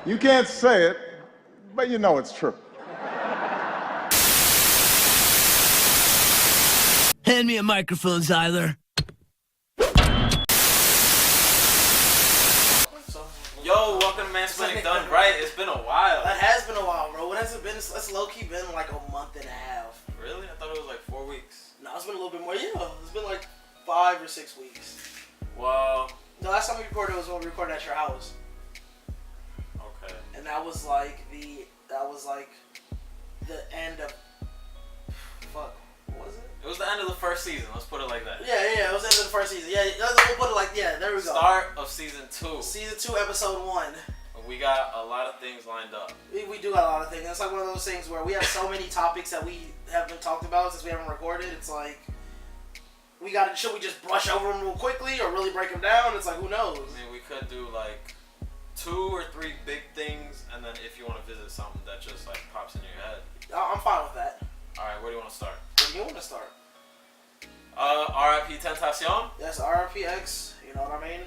You can't say it, but you know it's true. Hand me a microphone, Zyler. Yo, welcome to Mansplaining Done Right. It's been a while. It has been a while, bro. When has it been? It's low-key been like a month and a half. Really? I thought it was like 4 weeks. No, it's been a little bit more. Yeah, it's been like 5 or 6 weeks. Well, The last time we recorded was when we recorded at your house. okay. And that was like the end of, fuck, what was it? It was the end of the first season. Let's put it like that. Yeah, it was the end of the first season. Yeah, we'll put it like, yeah, there we go. Start of season 2. Season 2, episode 1. We got a lot of things lined up. We do got a lot of things. It's like one of those things where we have so many topics that we haven't talked about since we haven't recorded. It's like, should we just brush over them real quickly or really break them down? It's like, who knows? I mean, we could do like 2 or 3 big things, and then if you want to visit something that just like pops in your head. I'm fine with that. Alright, where do you want to start? Where do you want to start? RIP Tentacion. Yes, RPX, you know what I mean?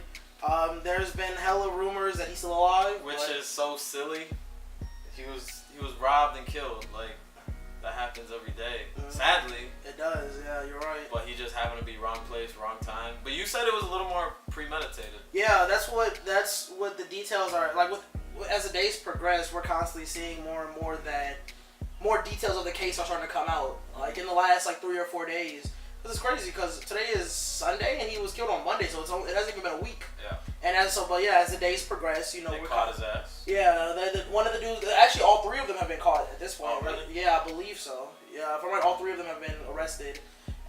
There's been hella rumors that he's still alive. Which is so silly. He was robbed and killed. Like, that happens every day. Mm-hmm. Sadly. It does, yeah, you're right. But he just happened to be wrong place, wrong time. But you said it was a little more premeditated. Yeah, that's what the details are. Like, as the days progress, we're constantly seeing more and more that more details of the case are starting to come out. Like, in the last, like, 3 or 4 days. This is crazy because today is Sunday and he was killed on Monday, so it hasn't even been a week. Yeah. And as the days progress, you know, They caught his ass. Yeah, one of the dudes. Actually, all 3 of them have been caught at this point. Oh, really? Yeah, I believe so. Yeah, if I'm right, all 3 of them have been arrested.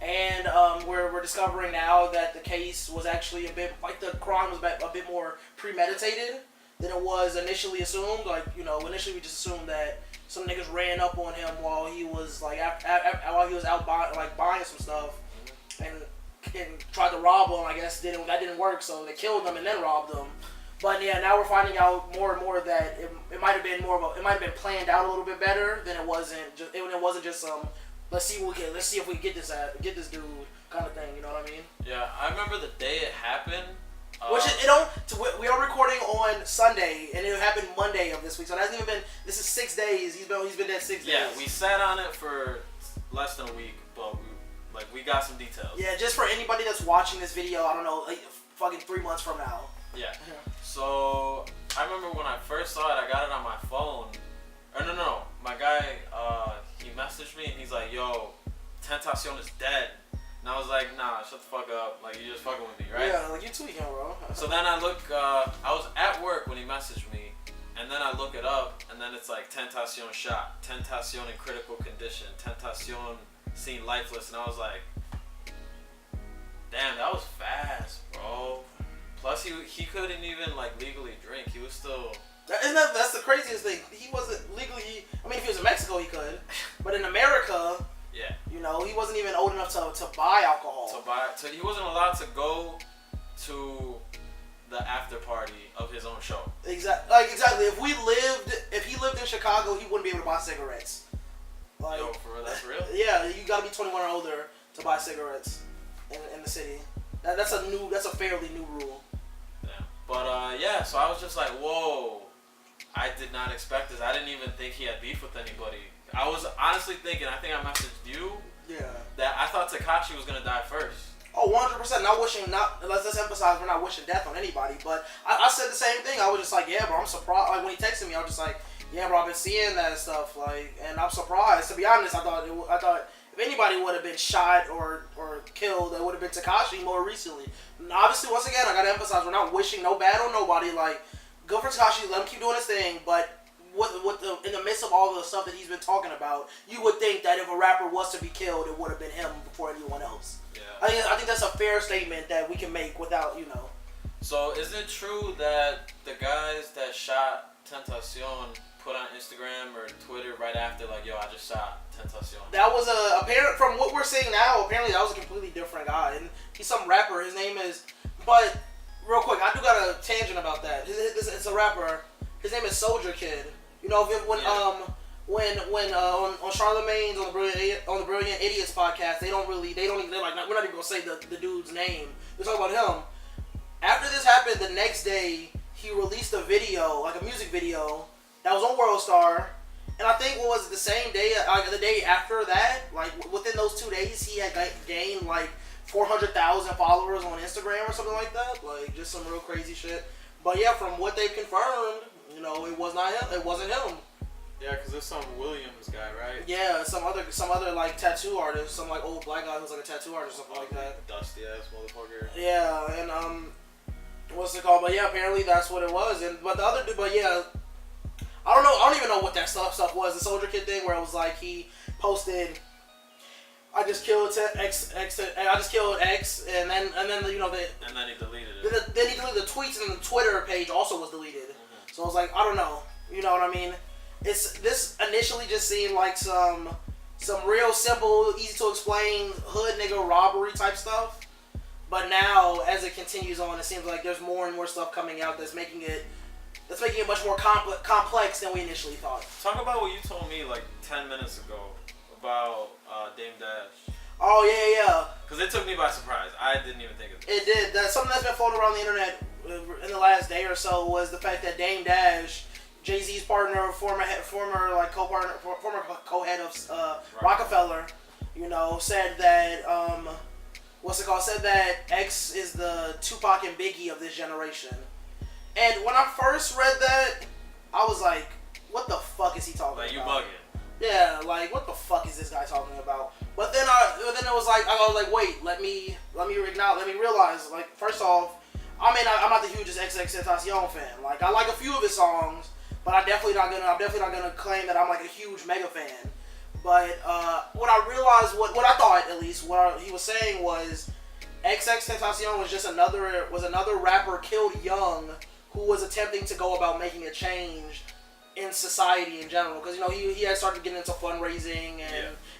And we're discovering now that the case was actually a bit like the crime was a bit more premeditated than it was initially assumed. Like, you know, initially we just assumed that some niggas ran up on him while he was like while he was out buying some stuff. And tried to rob him. I guess that didn't work, so they killed him and then robbed him. But yeah, now we're finding out more and more that it might have been planned out a little bit better than it wasn't. It wasn't just let's see if we get this dude kind of thing. You know what I mean? Yeah, I remember the day it happened. We are recording on Sunday, and it happened Monday of this week. So it hasn't even been. This is 6 days. He's been dead 6 days. Yeah, we sat on it for less than a week, but we got some details. Yeah, just for anybody that's watching this video, I don't know, like fucking 3 months from now. Yeah. So I remember when I first saw it, I got it on my phone. Or no, my guy, he messaged me and he's like, "Yo, Tentacion is dead." And I was like, "Nah, shut the fuck up. Like, you just fucking with me, right?" Yeah, like you tweaking, bro. So then I look, I was at work when he messaged me, and then I look it up, and then it's like Tentacion shot, Tentacion in critical condition, Tentacion seen lifeless, and I was like, damn, that was fast, bro. Plus, he couldn't even like legally drink. He was still. That's the craziest thing. He wasn't legally. I mean, if he was in Mexico, he could, but in America, yeah, you know, he wasn't even old enough to buy alcohol. He wasn't allowed to go to the after party of his own show. Exactly. If he lived in Chicago, he wouldn't be able to buy cigarettes. Like, yo, for real, that's real? Yeah, you gotta be 21 or older to buy cigarettes in the city. That's a fairly new rule. Yeah. But yeah, so I was just like, whoa, I did not expect this. I didn't even think he had beef with anybody. I was honestly thinking, I think I messaged you. Yeah. That I thought Tekashi was gonna die first. Oh, 100%. Let's emphasize we're not wishing death on anybody. But I said the same thing. I was just like, yeah, bro, I'm surprised. Like when he texted me, I was just like, yeah, bro, I've been seeing that stuff. Like, and I'm surprised. To be honest, I thought if anybody would have been shot or killed, it would have been Tekashi more recently. And obviously, once again, I gotta emphasize, we're not wishing no bad on nobody. Like, good for Tekashi, let him keep doing his thing. But in the midst of all the stuff that he's been talking about, you would think that if a rapper was to be killed, it would have been him before anyone else. Yeah. I think that's a fair statement that we can make without, you know. So is it true that the guys that shot Tentacion put on Instagram or Twitter right after, like, yo, I just shot Tentacion? That was apparent from what we're seeing now. Apparently, that was a completely different guy, and he's some rapper. His name is, but real quick, I do got a tangent about that. It's a rapper. His name is Soldier Kid. You know, when on Charlemagne's on the Brilliant Idiots podcast, they're like, we're not even gonna say the dude's name. They're talking about him. After this happened, the next day he released a video, like a music video, that was on World Star. And I think, what was it, the same day, the day after that, like within those 2 days, he had gained like 400,000 followers on Instagram or something like that. Like, just some real crazy shit. But yeah, from what they've confirmed, you know, it was not him. It wasn't him. Yeah, because there's some Williams guy, right? Yeah, some other like tattoo artist, some like old black guy who's like a tattoo artist or something like that. Dusty ass motherfucker. Yeah, and what's it called? But yeah, apparently that's what it was. And but the other dude, but yeah, I don't know. I don't even know what that stuff was. The Soldier Kid thing, where it was like he posted, "I just killed X, I just killed X," and then you know and then he deleted it. Then he deleted the tweets, and then the Twitter page also was deleted. Mm-hmm. So I was like, I don't know. You know what I mean? This initially just seemed like some real simple, easy to explain hood nigga robbery type stuff. But now, as it continues on, it seems like there's more and more stuff coming out that's making it much more complex than we initially thought. Talk about what you told me like 10 minutes ago about Dame Dash. Oh yeah. Because it took me by surprise. I didn't even think of it. It did. Something that's been floating around the internet in the last day or so was the fact that Dame Dash, Jay-Z's partner, former co-head of Rockefeller, you know, said that said that X is the Tupac and Biggie of this generation. And when I first read that, I was like, what the fuck is he talking about? Like, you bugging. Yeah, like, what the fuck is this guy talking about? But then it was like, I was like, wait, let me realize, like, first off, I'm not the hugest XXXTentacion fan. Like, I like a few of his songs, but I'm definitely not gonna claim that I'm like a huge mega fan. But what I realized, what I thought at least, what he was saying was, XXXTentacion was just another rapper killed young who was attempting to go about making a change in society in general. Because, you know, he had started getting into fundraising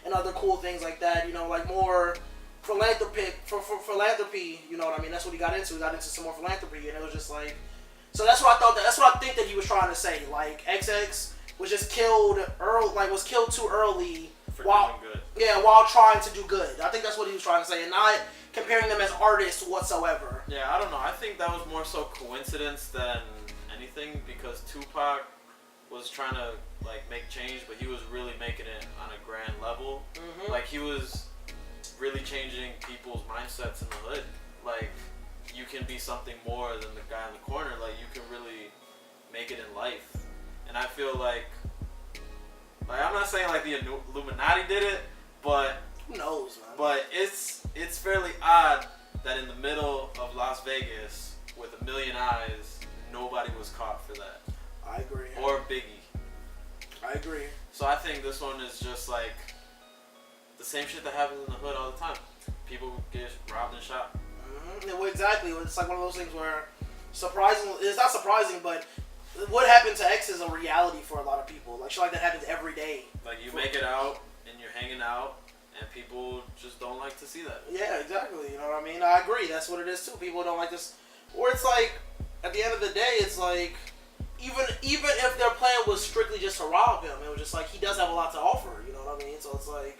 and other cool things like that. You know, like more philanthropy. You know what I mean? That's what he got into. He got into some more philanthropy, and it was just like. So that's what I thought. That's what I think that he was trying to say. Like, XX was just killed early. Like, was killed too early. While doing good. Yeah, while trying to do good. I think that's what he was trying to say, and not comparing them as artists whatsoever. Yeah, I don't know. I think that was more so coincidence than anything, because Tupac was trying to like make change, but he was really making it on a grand level. Mm-hmm. Like, he was really changing people's mindsets in the hood. Like, you can be something more than the guy in the corner. Like, you can really make it in life. And I feel like I'm not saying like the Illuminati did it, but who knows, man? But it's fairly odd that in the middle of Las Vegas with a million eyes, nobody was caught for that. I agree. Or Biggie. I agree. So I think this one is just like the same shit that happens in the hood all the time. People get robbed and shot. Mm-hmm. Yeah, well, exactly. It's like one of those things where it's not surprising, but what happened to X is a reality for a lot of people. Like, shit like that happens every day. Like, you make it out and you're hanging out, and people just don't like to see that. Yeah, exactly. You know what I mean? I agree. That's what it is too. People don't like this. Or it's like, at the end of the day, it's like, even if their plan was strictly just to rob him, it was just like, he does have a lot to offer. You know what I mean? So it's like,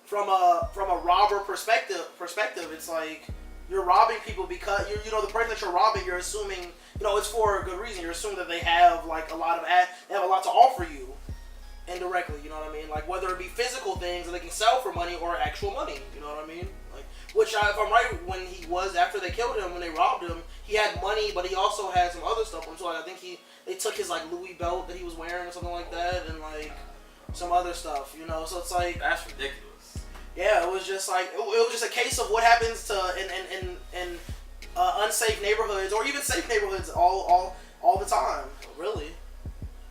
from a robber perspective, it's like, you're robbing people because you know the person that you're robbing, you're assuming, you know, it's for a good reason. You're assuming that they have like they have a lot to offer you indirectly. You know what I mean? Like, whether it be physical things that they can sell for money or actual money. You know what I mean? Like, if I'm right, after they killed him, when they robbed him, he had money, but he also had some other stuff. So like, I think they took his like Louis belt that he was wearing or something like that, and like some other stuff. You know, so it's like, that's ridiculous. Yeah, it was just like it was just a case of what happens to in unsafe neighborhoods or even safe neighborhoods all the time. Really.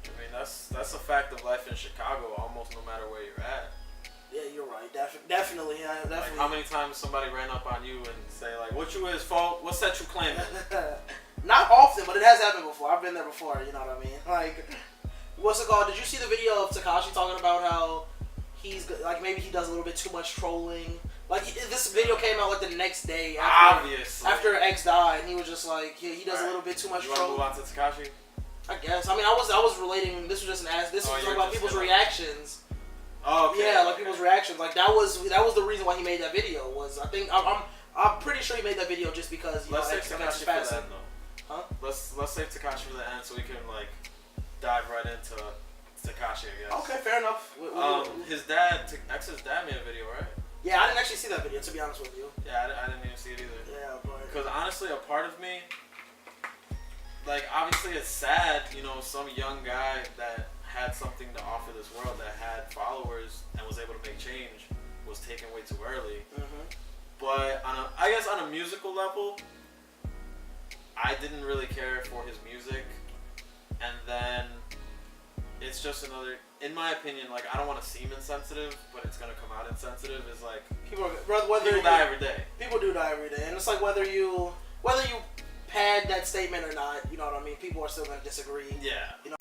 I mean, that's a fact of life in Chicago, almost no matter where you're at. Yeah, you're right. Definitely. Yeah, definitely. Like, how many times somebody ran up on you and say like, "What you is, folk? What's that you claiming?" Not often, but it has happened before. I've been there before. You know what I mean? Like, what's it called? Did you see the video of Tekashi talking about how he's like, maybe he does a little bit too much trolling? Like, this video came out like the next day after X died, and he was just like, he does a little bit too much trolling. You want to move on to Tekashi? I guess. I mean, I was relating. This was just an ass. This was talking about people's reactions. Oh, okay. Yeah, like people's reactions. Like, that was the reason why he made that video. Was, I think I'm pretty sure he made that video just because Let's take Tekashi for that, though. Huh? Let's save Tekashi for the end so we can like dive right into Tekashi, I guess. Okay, fair enough. His dad, X's dad made a video, right? Yeah, I didn't actually see that video, to be honest with you. Yeah, I didn't even see it either. Yeah, but... Because honestly, a part of me, like, obviously it's sad, you know, some young guy that had something to offer this world, that had followers and was able to make change, was taken way too early. Mm-hmm. But I guess on a musical level, I didn't really care for his music. And then it's just another, in my opinion, like, I don't want to seem insensitive, but it's going to come out insensitive, is like, People die every day. People do die every day. And it's like whether you pad that statement or not, you know what I mean? People are still going to disagree. Yeah. You know?